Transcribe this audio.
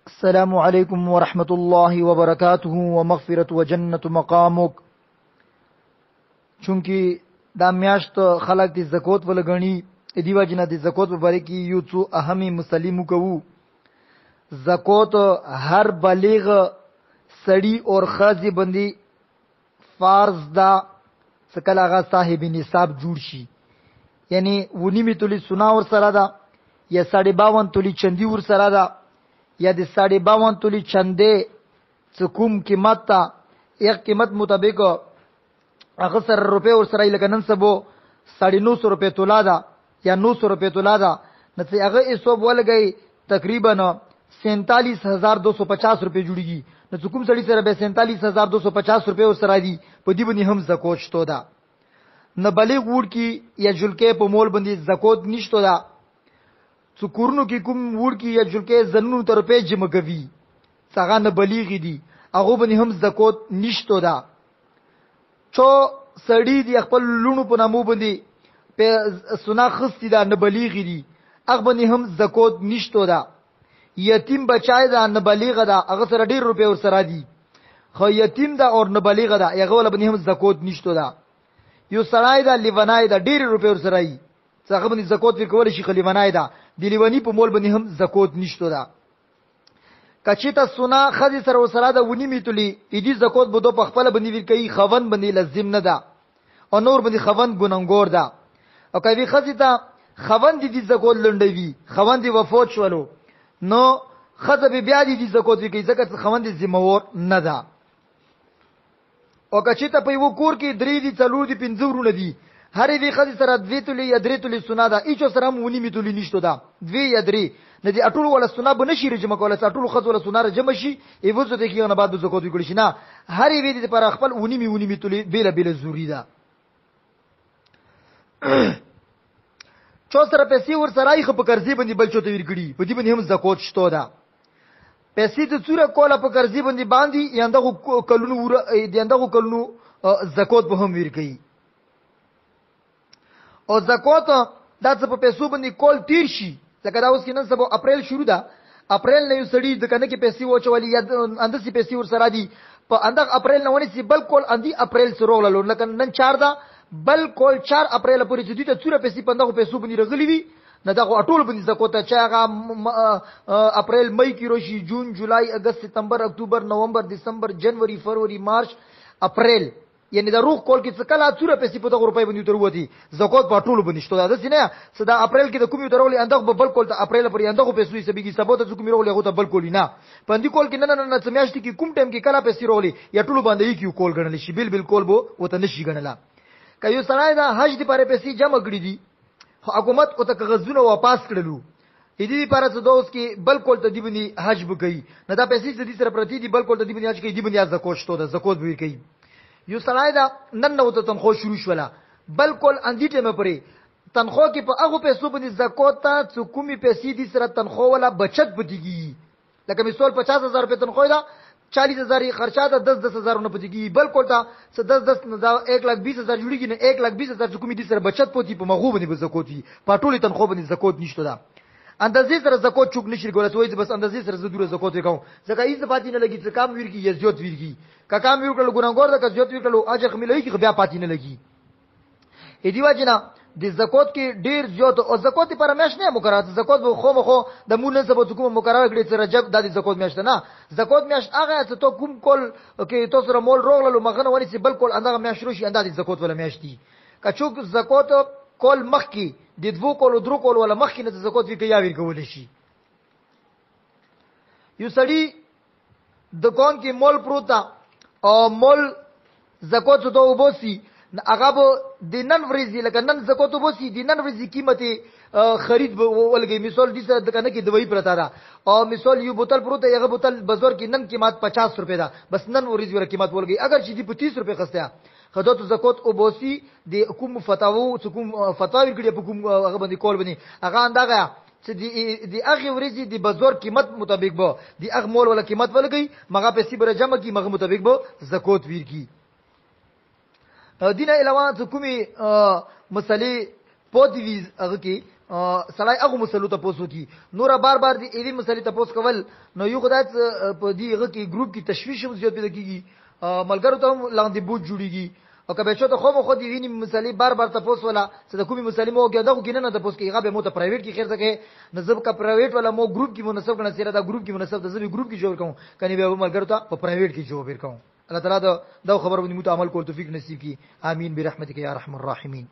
السلام علیکم ورحمۃ اللہ وبرکاتہ ومغفرت وجنت مقامک. چونکی دا میاشت خلق د زکات ولګنی دی وجنه د زکات په باره کې یو څو اهمي مسلې کوو. زکات هر بالغ سړی اور خاصی بندي فرض دا سکل هغه صاحب نصاب جوړ شي، یعنی ونیمه تولی سنا ور سره ده یا 52 تولی چندی ور سره ده یا د 52 تولی چنده څکوم قیمت تا یک قیمت مطابق هغه سره روپے ور سره لکه نن سبو 950 روپے تولا ده یا 900 روپے تولا ده، نو هغه حساب ولګي تقریبا 47250 روپے جوړیږي. نو څکوم سړی سره به 47250 روپے ور سره دي، په دې باندې هم زکات شته ده. نه بلیغ وړ کی یا جلکې په مول باندې زکات نشته ده. څکورونو کې کوم وړ کی یا جلکې زنونو تر په جمع کوي څنګه نه بلیغ دي، هغه باندې هم زکات نشته ده. چو سړی دی خپل لونو په نامو باندې په سنا خستی ده نه بلیغ دي، هغه باندې هم زکات نشته ده. یتیم بچای ده نه بلیغ ده، هغه سره ډیر روپے ور سره دي، خو یتیم ده اور نه بلیغ ده، هغه ول باندې هم زکات نشته ده. یو سړی ده لیونای ده ډیر روپے ور سره ای څنګه باندې زکات ورکول شي، خلیونای ده دی لیونی په مول باندې هم زکات نشته ده. کچیتا سنا خدي سره وسره ده ونی میتلی ایدی زکات بده په خپل باندې ور کوي، خوند باندې لازم نه ده او نور باندې خوند ګننګور ده. او کوي خدي ته خوند دي زکات لنډوي، خوند دی وفات شولو نو خزه به بیا دي زکات کوي ځکه خوند ذمہور نه ده. او کچیتا په یو کور کې درې دي څلور دي پنځورونه دي، هر دې خدي سره دوی تلی یا درې تلی سنا ده، ایچو سره مونی میتلی نشته ده دوی یا درې نه دي اټول ولا سنا به نشي رجم کوله، اټول خز ولا سنا رجم شي ایوځو ته کې نه بعد زکات وکړي شي نه، هر دې پر خپل ونی میتلی بیل بیل زوري ده. چو سره پیسې ور سره یې په قرضې باندې بل چوته ورګړي، په دې باندې هم زکات شته ده. پیسې د څوره کوله په قرضې باندې یاندغه کلونو ور یاندغه کلونو زکات به هم ورګي. او زکات دا څه په پیسو باندې کول تیر شي، لکه دا اوس کې نن سبا اپریل شروع ده، اپریل نه یو سړی د کنه کې پیسې وچولې یا اندسي پیسې ور سره دي په اندغ اپریل نه ونی سي بل کول اندي اپریل سره ولول، لکه نن 4 ده بل کول 4 اپریل پورې چې دې ته څوره پیسې پندغه پیسو باندې رغلي وي نه دغه اټول باندې زکات چې هغه اپریل مئی کې روشي جون جولای اگست ستمبر اکتوبر نومبر دسمبر جنوري فروری مارچ اپریل، یعنی دا روح کول کې څه کله څوره پیسې په دغه روپۍ باندې تروتی زکات په ټولو باندې شته. دا څنګه صدا اپریل کې د کومي درولې اندغه بل کول ته اپریل پر اندغه پیسې سبيږي سبا ته کومي رولې هغه ته بل کول نه پندې کول کې نه سمیاشت کې کوم ټیم کې کله پیسې رولې یا ټولو باندې یو کول غنل شي بل کول بو وته نشي غنلا. کایو سړای دا حج دی پاره پیسې جمع کړې دي، حکومت او ته کغزونه واپس کړلو دې لپاره څه دوس کې بل کول ته دی باندې حج وکړي نه دا پیسې دې سره پرتی دي بل کول ته دی باندې حج کوي دی باندې زکات شته ده زکات به کوي. یو سړی دا نن نو ته تنخواه شروع شوله بلکل اندی ټیمه پرې تنخواه کې په هغه پیسو باندې زکات ته کومي پیسې دي سره تنخواه ولا بچت بدیږي، لکه مثال 50000 روپے تنخواه ده 40000 خرچه ده 10000 نه پدیږي بلکل ته 10 نه 120000 جوړیږي نه 120000 کومي دي سره بچت پوتی په مغو باندې زکات وي، په ټولي تنخواه باندې زکات نشته ده. اندازې سره زکات چوک نشي ګورځ وای بس اندازې سره زدوره زکات وکاو ځکه هیڅ پاتې نه لګي څه کام ورکی یا زیات ورکی کا کام ورکړو ګناګور ده کا زیات ورکړو اجر ملوي کې بیا پاتې نه لګي. ا دې وجنه د زکات کې ډیر زیات او زکات پر مېش نه مقررات زکات به خو مخو د مون نه سبا کوم مقرره کړی چې رجب د زکات مېش نه زکات مېش هغه ته تو کوم کول کې تاسو سره مول روغلو مغنه ونی چې بل کول اندغه مېش روشي اندازې زکات ولا مېش دي کا چوک زکات کول مخ کې د دوه کول درو کول ولا مخ کې نه زکات وی کې یا ور کول شي. یو سړی دکان کې مول پروتا او مول زکات ته وبوسی هغه به د نن ورځې لکه نن زکات وبوسی د نن ورځې قیمتي خرید ولګي، مثال دې سره دکنه کې دوی پرتا ده او مثال یو بوتل پروت یغه بوتل بازار کې نن قیمت 50 روپے ده بس نن ورځې ور قیمت ولګي اگر چې دې په 30 روپے خسته خدای ته زکات وبوسی د کوم فتاوی کوم فتاوی کړي په کوم هغه باندې کول باندې هغه اندغه چې دی هغه ورځي د بازار قیمت مطابق به دی هغه مول ولا قیمت ولګي مغه پیسې بر جمع کی مغه مطابق به زکات ورکی. دینه علاوه کومي مسلې پوتویز هغه کې سړی هغه مسلو ته پوسو کی نور بار بار دی ایوی مسلې ته پوس کول نو یو خدای په دیغه کې ګروپ کې تشویش هم زیات پیدا کیږي ملګرو ته هم لاندې بوج جوړیږي او کله چې ته خو دی ویني مسلې بار بار ته پوس ولا څه د کومي مسلې مو کې دغه کې نه ته پوس کې هغه به مو ته پرایویټ کې خیر ځکه نسب کا پرایویټ ولا مو ګروپ کې مناسب کنه سره دا ګروپ کې مناسب د زبي ګروپ کې جوړ کوم کني به ملګرو ته په پرایویټ کې جوړ کوم الله تعالی دا خبر باندې مو ته عمل کول توفیق نصیب کړي امين برحمتک یا ارحم الراحمین.